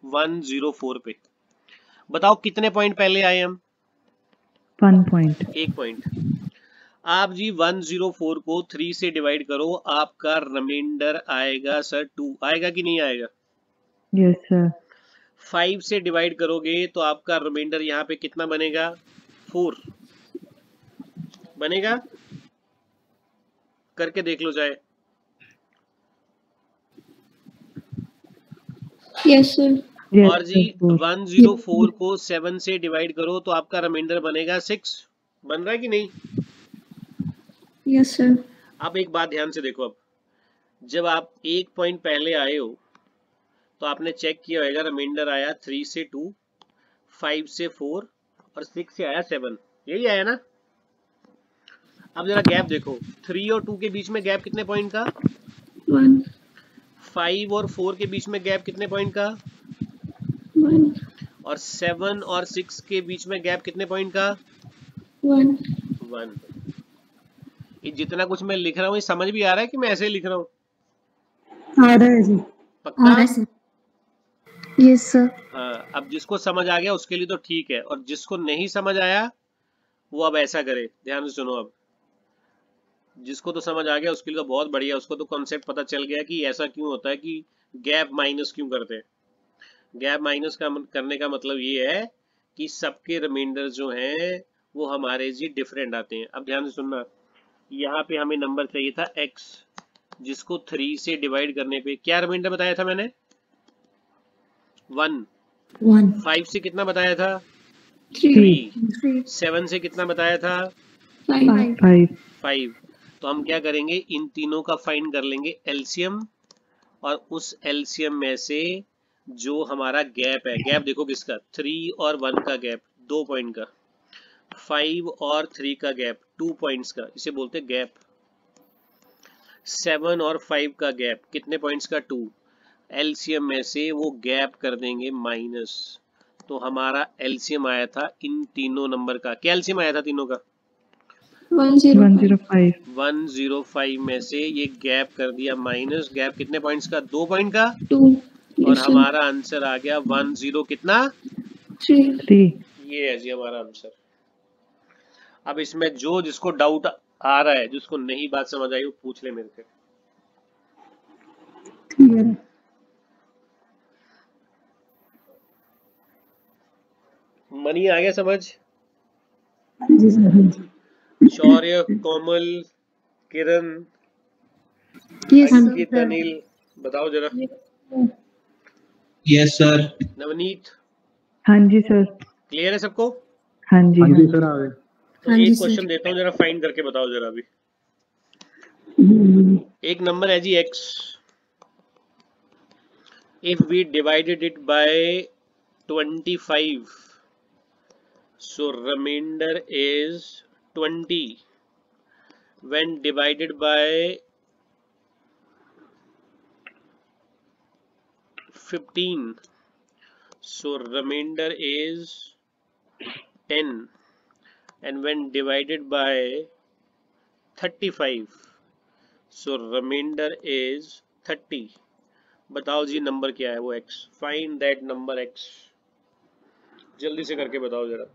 104 पे। बताओ कितने पॉइंट पहले आए हम? 1 पॉइंट 1 पॉइंट। आप जी 104 को 3 से डिवाइड करो, आपका रिमाइंडर आएगा सर 2। आएगा कि नहीं आएगा? यस सर 5 से डिवाइड करोगे तो आपका रिमाइंडर यहाँ पे कितना बनेगा? 4 बनेगा। करके देख लो चाहे। Yes sir. और जी 104 को 7 से डिवाइड करो तो आपका रिमाइंडर बनेगा 6। बन रहा है कि नहीं? Yes sir. अब एक बात ध्यान से देखो। अब जब आप 1 पॉइंट पहले आए हो तो आपने चेक किया होगा, रिमाइंडर आया 3 से 2, 5 से 4 और 6 से आया 7। यही आया ना? अब जरा गैप देखो, 3 और 2 के बीच में गैप कितने पॉइंट का? 1 5 और 4 के बीच में गैप कितने पॉइंट का? 1 और 7 और 6 के बीच में गैप कितने पॉइंट का? 1 1। ये जितना कुछ मैं लिख रहा हूँ ये समझ भी आ रहा है कि मैं ऐसे ही लिख रहा हूँ? आ रहा है जी। पक्का? सर। Yes sir. हाँ, अब जिसको समझ आ गया उसके लिए तो ठीक है, और जिसको नहीं समझ आया वो अब ऐसा करे। ध्यान से सुनो। अब जिसको तो समझ आ गया उसके लिए तो बहुत बढ़िया, उसको तो कॉन्सेप्ट पता चल गया कि ऐसा क्यों होता है कि गैप माइनस क्यों करते हैं। गैप माइनस का करने का मतलब ये है कि सबके रिमाइंडर जो हैं वो हमारे जी डिफरेंट आते हैं। अब ध्यान से सुनना, यहाँ पे हमें नंबर चाहिए था x, जिसको 3 से डिवाइड करने पे क्या रिमाइंडर बताया था मैंने? 1। 5 से कितना बताया था? 3। 7 से कितना बताया था? 5 5। तो हम क्या करेंगे, इन तीनों का फाइंड कर लेंगे एलसीएम, और उस एलसीएम में से जो हमारा गैप है, गैप देखो किसका? 3 और 1 का गैप 2 पॉइंट का, 5 और 3 का गैप 2 पॉइंट्स का, इसे बोलते हैं गैप। 7 और 5 का गैप कितने पॉइंट्स का? 2। एलसीएम में से वो गैप कर देंगे माइनस, तो हमारा एलसीएम आया था इन तीनों नंबर का। क्या एलसीएम आया था तीनों का? 105 105 में से ये गैप कर दिया माइनस। गैप कितने पॉइंट्स का? 2 पॉइंट का। 2 और हमारा आंसर आ गया 10 कितना? 3 ये है जी हमारा आंसर। अब इसमें जो जिसको डाउट आ रहा है, जिसको नहीं बात समझ आई, वो पूछ ले मेरे से। मनी आ गया समझ? शौर्य, कोमल, किरण, अंकित, अनिल, बताओ जरा। Yes sir. नवनीत, हाँ जी सर क्लियर है सबको? हाँ जी हाँ जी सर आ गए। तो एक क्वेश्चन देता हूँ, जरा फाइंड करके बताओ जरा अभी। एक नंबर है जी x, if we divided it by 25, so remainder is 20. When divided by 15, so remainder is 10. And when divided by 35, so remainder is 30. बताओ जी नंबर क्या है वो x। Find that number x, जल्दी से करके बताओ जरा।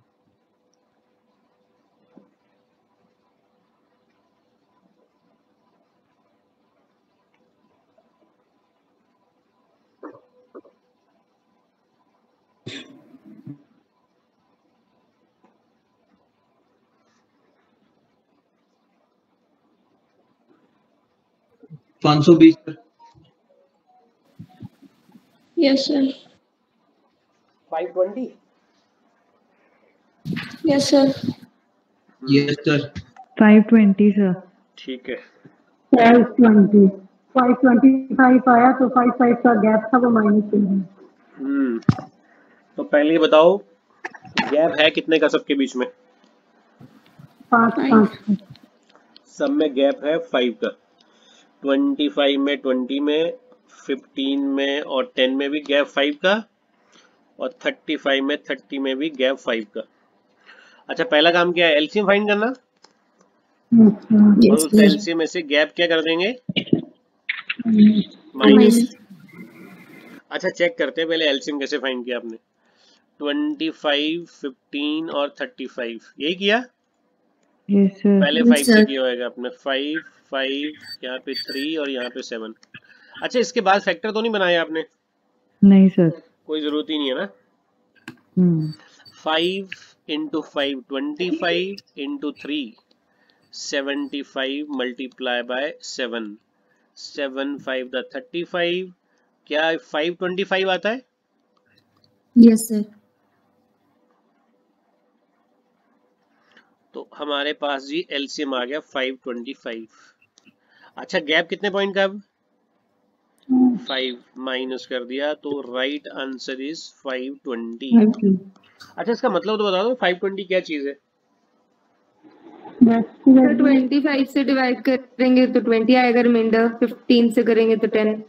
पाँच सौ 520। Yes sir. 520। Yes sir. Yes sir. 520 sir ठीक है। 520 525 आया तो 55 का गैप था वो माइनस। तो पहले ये बताओ गैप है कितने का सबके बीच में? 5 सब में गैप है 5 का, 25 में, 20 में, 15 में और 10 में भी गैप 5 का, और 35 में, 30 में भी गैप 5 का। अच्छा, पहला काम क्या है? एलसीएम फाइंड करना, और उस एलसीएम में से गैप क्या कर देंगे? माइनस। अच्छा, चेक करते हैं पहले एलसीएम कैसे फाइंड किया आपने। 25, 15 और 35 यही किया? Yes sir. पहले 5 से किया होगा आपने, 5, 5, यहाँ पे 3 और यहाँ पे 7। अच्छा, इसके बाद फैक्टर तो नहीं बनाया आपने? नहीं सर। कोई जरूरत ही नहीं है ना। 5 into 5 25 into 3 75 multiply by 7 7 5 the 35। क्या 525 आता है? Yes sir. तो हमारे पास जी एलसीएम आ गया 525। अच्छा, गैप कितने पॉइंट का? अब 5 माइनस कर दिया तो राइट आंसर इज 520। अच्छा, इसका मतलब तो बता दो 520 क्या चीज है? सर 25 से डिवाइड करेंगे तो 20 आएगा, रिमाइंडर 15 से करेंगे तो 10।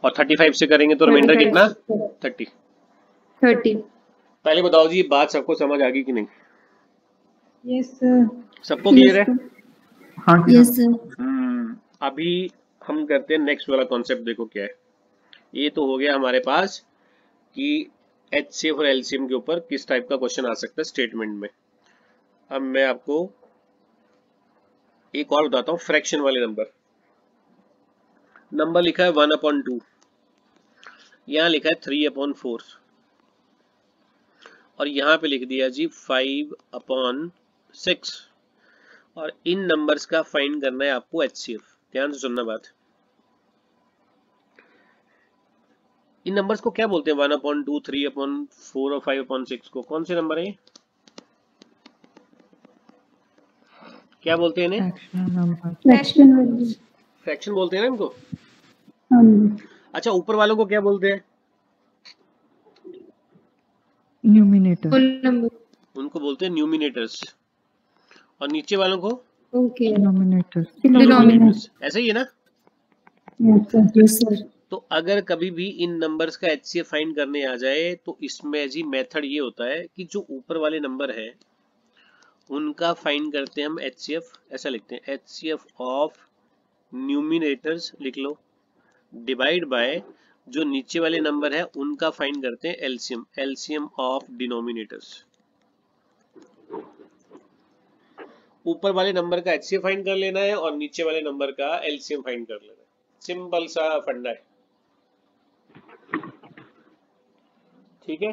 और 35 से करेंगे तो रिमाइंडर कितना? 30। 30। पहले बताओ जी, बात सबको समझ आ गई कि नहीं? Yes sir. सबको क्लियर है? हाँ जी यस सर। अभी हम करते हैं नेक्स्ट वाला कॉन्सेप्ट। देखो क्या है, ये तो हो गया हमारे पास कि एचसीएफ और एलसीएम के ऊपर किस टाइप का क्वेश्चन आ सकता है स्टेटमेंट में। अब मैं आपको एक और बताता हूँ, फ्रैक्शन वाले नंबर लिखा है 1/2, यहाँ लिखा है 3/4, और यहाँ पे लिख दिया जी 5/6, और इन नंबर्स का फाइंड करना है आपको एचसीएफ। ध्यान से सुनना बात, इन नंबर्स को क्या बोलते हैं? 1/2, 3/4 और 5/6 को कौन से नंबर है? क्या बोलते हैं इन्हें? फ्रैक्शन बोलते हैं ना इनको। अच्छा, ऊपर वालों को क्या बोलते हैं? न्यूमिनेटर। उनको बोलते हैं न्यूमिनेटर्स, और नीचे वालों को डिनोमिनेटर। डिनोमिनेटर्स। ऐसा ही है ना? Yes sir. तो अगर कभी भी इन नंबर्स का एचसीएफ फाइंड करने आ जाए तो इसमें जी मेथड ये होता है कि जो ऊपर वाले नंबर है उनका फाइंड करते हैं हम एचसीएफ। ऐसा लिखते हैं, एचसीएफ ऑफ न्यूमिनेटर्स लिख लो, डिवाइड बाय जो नीचे वाले नंबर है उनका फाइंड करते हैं एलसीएम, एलसीएम ऑफ डिनोमिनेटर्स। ऊपर वाले नंबर का एचसीएफ फाइंड कर लेना है और नीचे वाले नंबर का एलसीएम फाइंड कर लेना है। सिंपल सा फंडा है, ठीक है।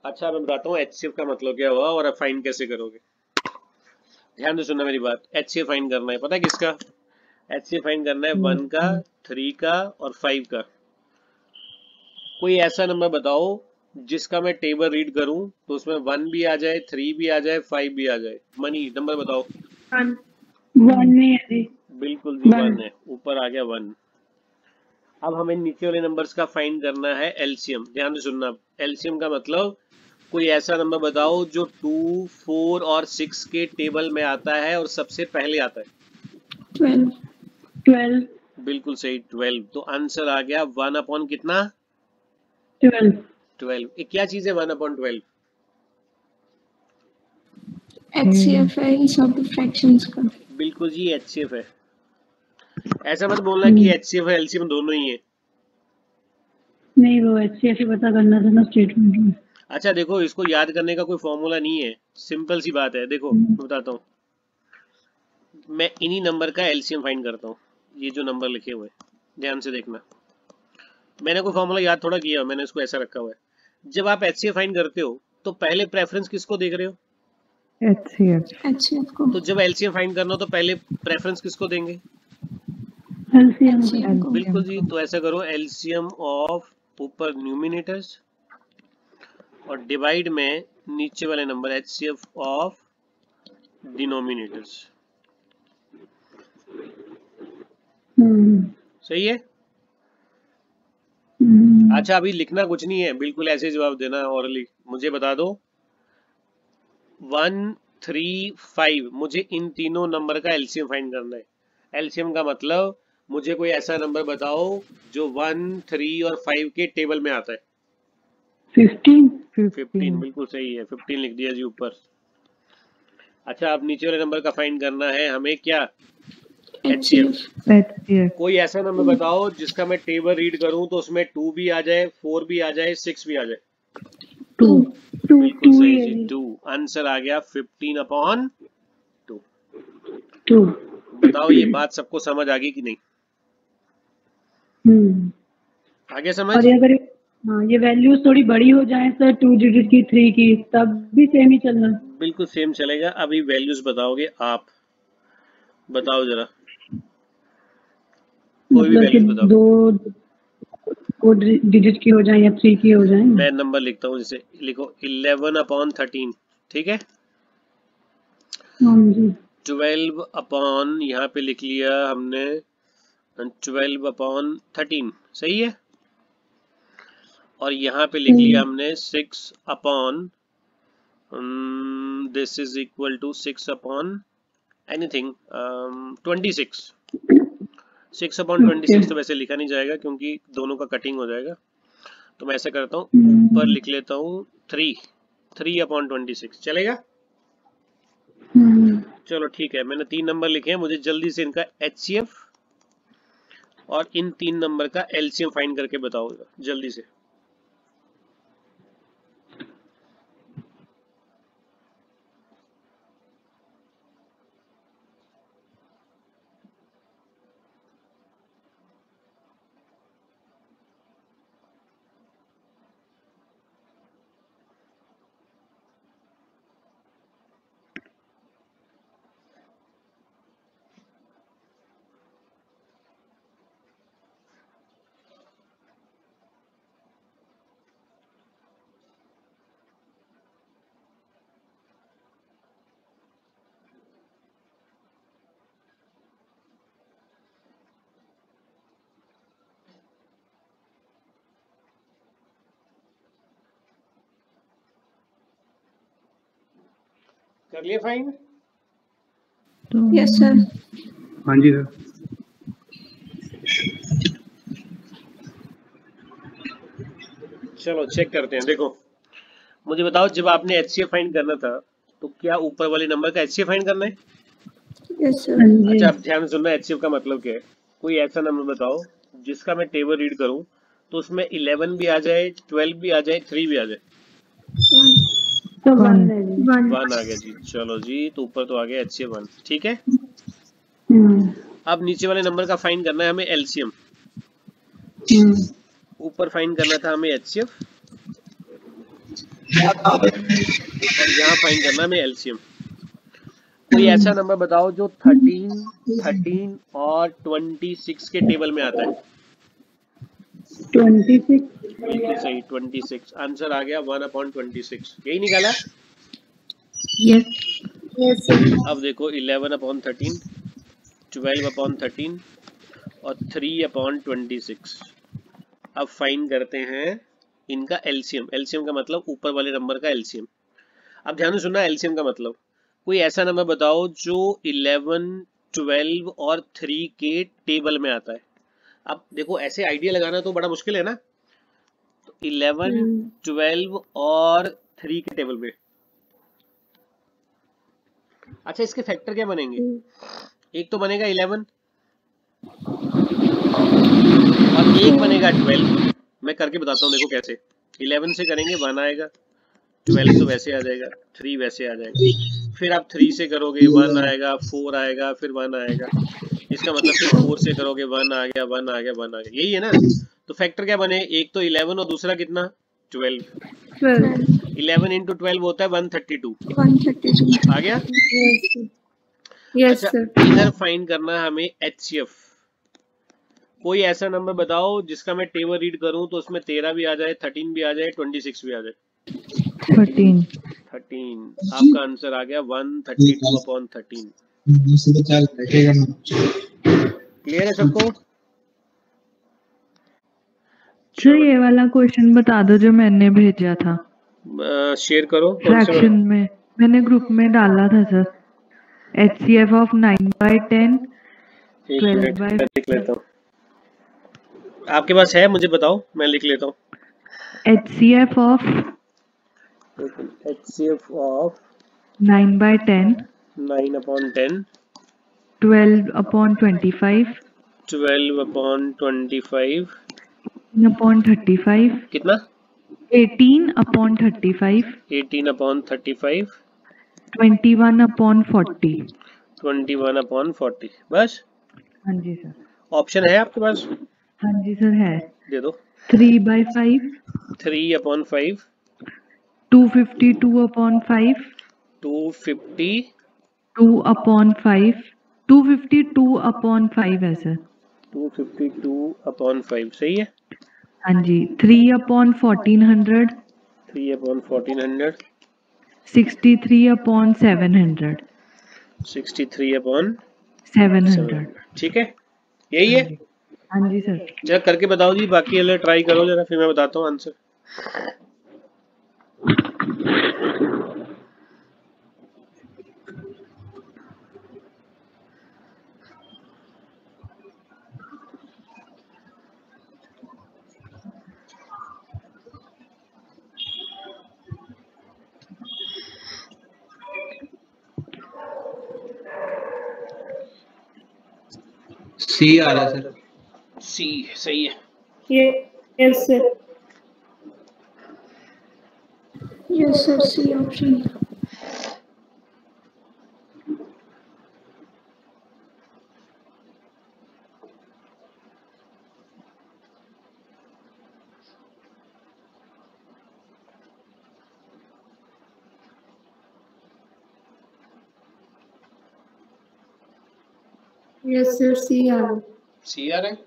अच्छा, मैं बताता हूँ एचसीएफ का मतलब क्या हुआ और फाइंड कैसे करोगे। ध्यान से सुनना मेरी बात। एचसीएफ फाइंड करना है, पता है किसका? एचसीएफ फाइंड करना है 1 का, 3 का और 5 का। कोई ऐसा नंबर बताओ जिसका मैं टेबल रीड करूं तो उसमें 1 भी आ जाए, 3 भी आ जाए, 5 भी आ जाए। मनी नंबर बताओ। 1 में है। बिल्कुल जी 1 है, ऊपर आ गया 1। अब हमें नीचे वाले नंबर्स का फाइंड करना है एलसीएम। ध्यान से सुनना, एलसीएम का मतलब कोई ऐसा नंबर बताओ जो 2, 4 और 6 के टेबल में आता है और सबसे पहले आता है। 12। बिल्कुल सही, 12। तो आंसर आ गया 1/, कितना? 12। ये क्या चीज है 1/12? एचसीएफ है, ये सब फ्रैक्शंस का। बिल्कुल जी, एचसीएफ है। ऐसा मत बोलना कि एचसीएफ और एलसीएम दोनों ही है। नहीं, वो एचसीएफ ही पता करना था ना स्टेटमेंट में। अच्छा देखो, इसको याद करने का कोई फॉर्मूला नहीं है, सिंपल सी बात है। देखो मैं बताता हूँ, मैं इन्हीं नंबर का एलसीएम फाइंड करता हूँ। ये जो नंबर लिखे हुए ध्यान से देखना, मैंने कोई फॉर्मूला याद थोड़ा किया, मैंने इसको ऐसा रखा हुआ है। जब आप एचसीएफ फाइंड करते हो तो पहले प्रेफरेंस किसको देख रहे हो? एचसीएफ को। तो जब एलसीएम फाइंड करना हो तो पहले प्रेफरेंस किसको देंगे? एलसीएम। बिल्कुल जी। तो ऐसा करो, एलसीएम ऑफ ऊपर न्यूमिनेटर्स और डिवाइड में नीचे वाले नंबर एचसीएफ ऑफ डिनोमिनेटर्स। सही है। अच्छा, अभी लिखना कुछ नहीं है, बिल्कुल ऐसे जवाब देना। ऑरली मुझे बता दो 1, 3, 5, मुझे इन तीनों नंबर का एलसीएम फाइंड करना है। एलसीएम का मतलब मुझे कोई ऐसा नंबर बताओ जो 1, 3 और 5 के टेबल में आता है। 15। 15 बिल्कुल सही है, 15 लिख दिया जी ऊपर। अच्छा, अब नीचे वाले नंबर का फाइंड करना है हमें क्या, HCF। HCF कोई ऐसा नंबर बताओ जिसका मैं टेबल रीड करूं तो उसमें 2 भी आ जाए, 4 भी आ जाए, 6 भी आ जाए। 2 बिल्कुल 2 सही है जी, जी। 2 आंसर आ गया 15/2। 2। बताओ ये बात सबको समझ आ गई कि नहीं? आगे समझ? और ये अगर हाँ ये वैल्यूज थोड़ी बड़ी हो जाए सर 2 डिजिट की 3 की तब भी सेम ही चलना। बिल्कुल सेम चलेगा। अभी वैल्यूज बताओगे आप, बताओ जरा, कोई भी मतलब कि वैल्यूज बताओ। 2 डिजिट की हो जाए या 3 की हो जाए। मैं नंबर लिखता हूँ, जैसे लिखो 11/13, ठीक है। हाँ जी। 12 यहाँ पे लिख लिया हमने 12/13, सही है। और यहाँ पे लिख लिया हमने 6/ this is equal to 6/ anything 26। 6/26 तो वैसे लिखा नहीं जाएगा क्योंकि दोनों का कटिंग हो जाएगा, तो मैं ऐसा करता हूँ ऊपर लिख लेता हूँ 3/26, चलेगा। चलो ठीक है, मैंने 3 नंबर लिखे हैं, मुझे जल्दी से इनका HCF और इन 3 नंबर का LCM फाइंड करके बताओ जल्दी से। कर लिए फाइंड? Yes sir. हाँ जी सर। चलो चेक करते हैं। देखो मुझे बताओ, जब आपने HCF फाइंड करना था तो क्या ऊपर वाले नंबर का HCF फाइंड करना है? Yes sir. अच्छा, अब ध्यान से सुनना, HCF का मतलब क्या है। कोई ऐसा नंबर बताओ जिसका मैं टेबल रीड करूं तो उसमें 11 भी आ जाए, 12 भी आ जाए, 3 भी आ जाए। तो 1 है जी। 1 आ गया जी। चलो जी, तो ऊपर तो आ गया HCF 1, ठीक है। अब नीचे वाले नंबर का फाइंड करना है हमें LCM। ऊपर फाइंड करना था हमें HCF और यहाँ फाइंड करना है हमें LCM। कोई ऐसा नंबर बताओ जो 13, 13 और 26 के टेबल में आता है। 26। बिल्कुल सही, 26 आंसर आ गया 1/26, यही निकाला। Yes yes sir. अब देखो 11/13, 12/13 और 3/26। अब फाइंड करते हैं इनका LCM। LCM का मतलब ऊपर वाले नंबर का LCM। अब ध्यान से सुनना, LCM का मतलब कोई ऐसा नंबर बताओ जो 11, 12 और 3 के टेबल में आता है। अब देखो ऐसे आइडिया लगाना तो बड़ा मुश्किल है ना, तो 11, 12 और 3 के टेबल में। अच्छा, इसके फैक्टर क्या बनेंगे? एक तो बनेगा 11 और एक बनेगा 12। मैं करके बताता हूँ, देखो कैसे। 11 से करेंगे 1 आएगा, 12 तो वैसे आ जाएगा, 3 वैसे आ जाएगा। फिर आप 3 से करोगे 1 आएगा, 4 आएगा, फिर 1 आएगा। इसका मतलब फिर 4 से करोगे 1 आ गया, 1 आ गया, 1 आ गया, यही है ना। तो फैक्टर क्या बने? एक तो 11 और दूसरा कितना? 12। 11 into 12 होता है 132। 132 आ गया। यस अच्छा, सर। इधर फाइंड करना है हमें HCF। कोई ऐसा नंबर बताओ जिसका मैं टेबल रीड करूं तो उसमें 13 भी आ जाए, 13 भी आ जाए, 26 भी आ जाए। 13 आपका आंसर आ गया 132/13। क्लियर है सबको? सर ये वाला क्वेश्चन बता दो जो मैंने भेजा था शेयर करो। कौन से फ्रैक्शन में। मैंने ग्रुप में डाला था सर। HCF ऑफ 9/10, एक 12 मिनट by मैं लिख लेता हूँ। आपके पास है, मुझे बताओ, मैं लिख लेता हूँ। HCF ऑफ HCF ऑफ 9/10, 9/10, 12/25, 12/25 18/35, कितना? 18/35, 18/35, 21/40। 21/40। बस हाँ जी सर। ऑप्शन है आपके पास? हाँ जी सर है। दे दो। 3/5, 3/5, 252/5, 250, 2/5, 252/5 है सर। 252/5 सही है। हाँ जी। 3/1400, 3/1400, 63/700, 63/700। ठीक है, यही है। हाँ जी सर। जरा करके बताओ जी, बाकी वाले ट्राई करो जरा, फिर मैं बताता हूँ आंसर। सी आ रहा है सर। सी सही है। Yes sir. Yes sir, C option. Yes sir, C आ रहा है। सी आ रहा है।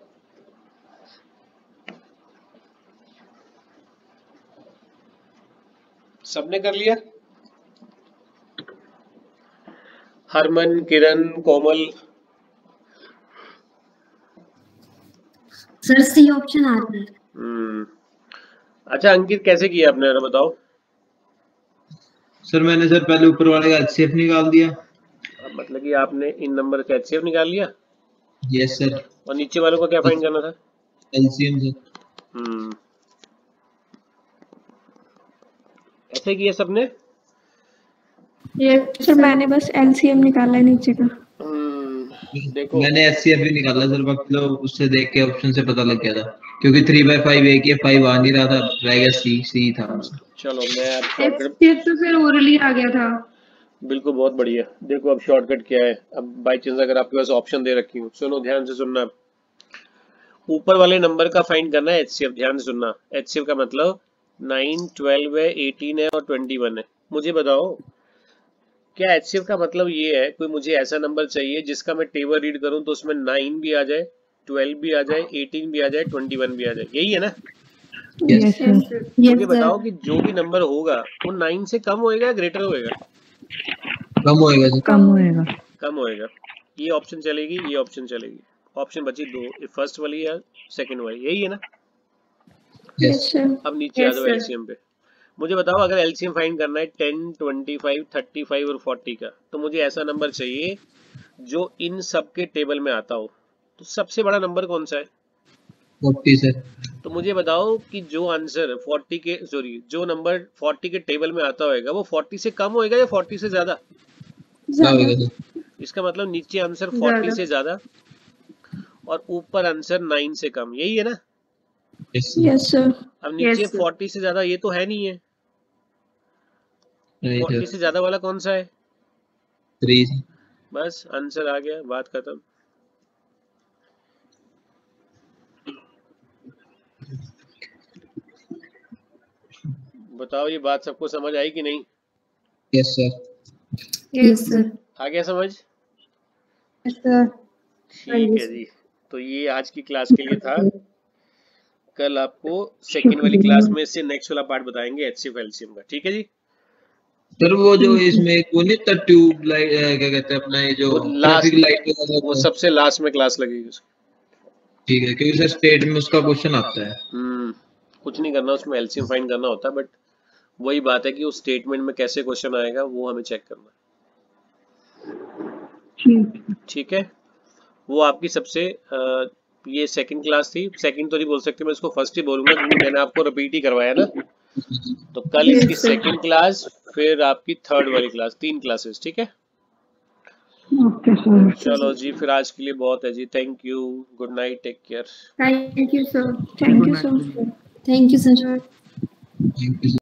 सबने कर लिया? Harman, Kiran, Komal? Sir C option आ रहा है। अच्छा अंकित, कैसे किया आपने, जरा बताओ। सर मैंने सर पहले ऊपर वाले का HCF निकाल दिया। मतलब कि आपने इन नंबर का HCF निकाल लिया? Yes sir. और नीचे वालों को क्या फाइंड करना था? LCM sir. ऐसे किया सबने? यस सर, मैंने बस LCM निकाला है नीचे का। देखो मैंने HCF भी निकाला सर, बाकी तो उससे देख के ऑप्शन से पता लग गया था, क्योंकि 3/5 एक ही 5 आ नहीं रहा था, रह गया सी था। चलो मैं अब शॉर्टकट, HCF तो फिर ओरली आ गया था। बिल्कुल बहुत बढ़िया। देखो अब शॉर्टकट क्या है, अब बाई चांस अगर आपके पास ऑप्शन दे रखी हूँ, सुनो ध्यान से सुनना। ऊपर वाले नंबर का फाइंड करना है HCF, ध्यान से सुनना। HCF का मतलब 9, 12 है, 18 है और 21 है। मुझे बताओ क्या HCF का मतलब ये है, कोई मुझे ऐसा नंबर चाहिए जिसका मैं टेबल रीड करूं तो उसमें 9 भी आ जाए, 12 भी आ जाए, 18 भी आ जाए, 21 भी आ जाए, यही है ना? Yes sir. मुझे बताओ कि जो भी नंबर होगा वो 9 से कम होएगा या ग्रेटर होएगा? कम होएगा सर। कम होएगा। कम होएगा। ये ऑप्शन चलेगी, ये ऑप्शन चलेगी। ऑप्शन बची दो, फर्स्ट वाली या सेकंड वाली, यही है ना? Yes sir. अब नीचे आ जाओ LCM पे। मुझे बताओ अगर LCM फाइंड करना है 10, 25, 35 और 40 का, तो मुझे ऐसा नंबर चाहिए जो इन सब के टेबल में आता हो। तो सबसे बड़ा नंबर कौन सा है? 40 सर। तो मुझे बताओ कि जो आंसर 40 के, सॉरी, जो नंबर 40 के टेबल में आता होगा वो 40 से कम होएगा या 40 से ज्यादा? क्या होएगा सर? इसका मतलब नीचे आंसर 40 से ज्यादा और ऊपर आंसर 9 से कम, यही है ना? Yes sir. अब नीचे 40 से ज्यादा ये तो है नहीं है। नहीं 40 सर। से ज्यादा वाला कौन सा है? 3। बस आंसर आ गया, बात खत्म। बताओ ये बात सबको समझ आई कि नहीं? Yes sir. Yes sir. आ गया समझ? सर ठीक है जी। तो ये आज की क्लास के लिए था। कल आपको सेकंड वाली क्लास में से नेक्स्ट वाला पार्ट बताएंगे HCF LCM का, ठीक है जी? सर वो जो इसमें वो नहीं था ट्यूब लाइट, क्या कहते हैं अपना, ये जो ट्रैफिक लाइट वो सबसे लास्ट में क्लास लगेगी उसकी। ठीक है, क्योंकि सर स्टेट में उसका क्वेश्चन आता है। कुछ नहीं करना, उसमें LCM फाइंड करना होता है, बट वही बात है कि उस स्टेटमेंट में कैसे क्वेश्चन आएगा वो हमें चेक करना है। ठीक है, वो आपकी सबसे ये सेकंड क्लास थी। सेकंड तो नहीं बोल सकते, मैं इसको फर्स्ट ही बोलूंगा क्योंकि मैंने आपको रिपीट ही करवाया ना। तो कल इसकी सेकंड क्लास, फिर आपकी थर्ड वाली क्लास, 3 क्लासेस। ठीक है, चलो जी, फिर आज के लिए बहुत है जी। Thank you, good night, take care. Thank you, sir. Thank you, sir. Thank you, sir. Thank you.